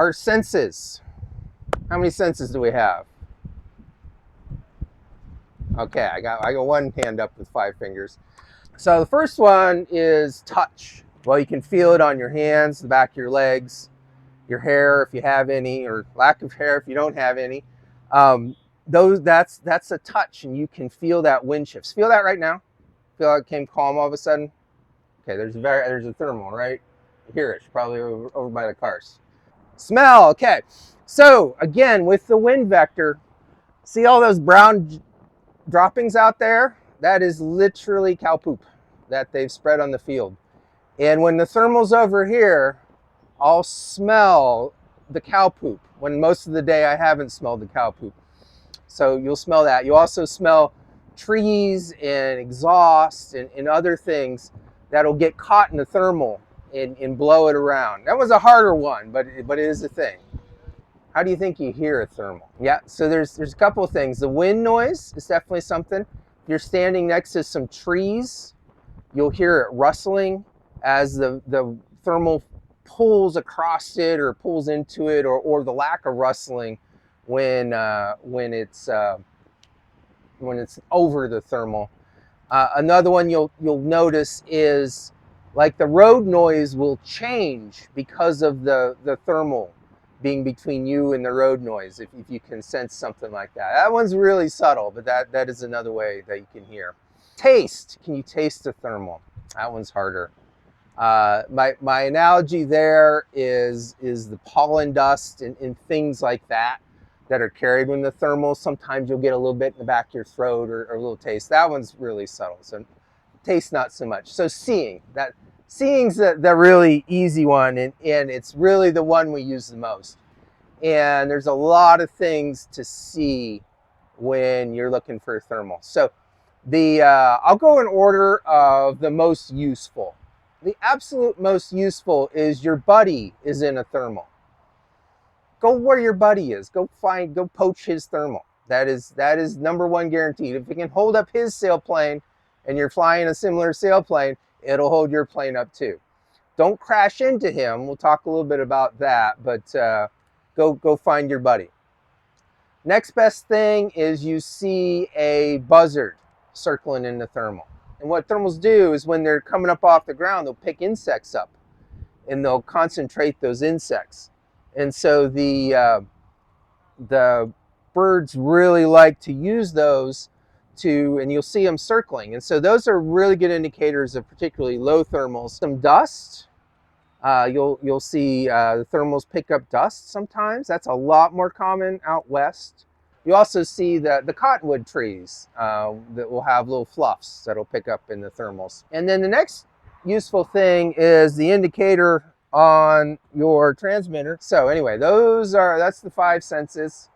Our senses. How many senses do we have? Okay, I got one hand up with 5 fingers. So the first one is touch. Well, you can feel it on your hands, the back of your legs, your hair if you have any, or lack of hair if you don't have any. That's a touch, and you can feel that wind shifts. Feel that right now? Feel like it came calm all of a sudden? Okay, there's a thermal, right? You hear it, it's probably over by the cars. Smell, okay. So again, with the wind vector, see all those brown droppings out there? That is literally cow poop that they've spread on the field. And when the thermal's over here, I'll smell the cow poop, when most of the day I haven't smelled the cow poop. So you'll smell that. You also smell trees and exhaust and other things that'll get caught in the thermal and blow it around. That was a harder one, but it is a thing. How do you think you hear a thermal? Yeah, so there's a couple of things. The wind noise is definitely something. If you're standing next to some trees, you'll hear it rustling as the thermal pulls across it or pulls into it, or the lack of rustling when it's over the thermal. Another one you'll notice is like the road noise will change because of the thermal being between you and the road noise, if you can sense something like that. That one's really subtle, but that is another way that you can hear. Taste. Can you taste the thermal? That one's harder. My analogy there is the pollen dust and things like that are carried when the thermal. Sometimes you'll get a little bit in the back of your throat or a little taste. That one's really subtle. So taste, not so much. So seeing's the really easy one, and it's really the one we use the most. And there's a lot of things to see when you're looking for a thermal. So I'll go in order of the most useful. The absolute most useful is your buddy is in a thermal. Go where your buddy is. Go poach his thermal. That is number one guaranteed. If it can hold up his sailplane and you're flying a similar sailplane, it'll hold your plane up too. Don't crash into him. We'll talk a little bit about that, but go find your buddy. Next best thing is you see a buzzard circling in the thermal. And what thermals do is when they're coming up off the ground, they'll pick insects up and they'll concentrate those insects. And so the birds really like to use those and you'll see them circling. And so those are really good indicators of particularly low thermals. Some dust, you'll see the thermals pick up dust sometimes. That's a lot more common out west. You also see the cottonwood trees that will have little fluffs that'll pick up in the thermals. And then the next useful thing is the indicator on your transmitter. So anyway, that's the 5 senses.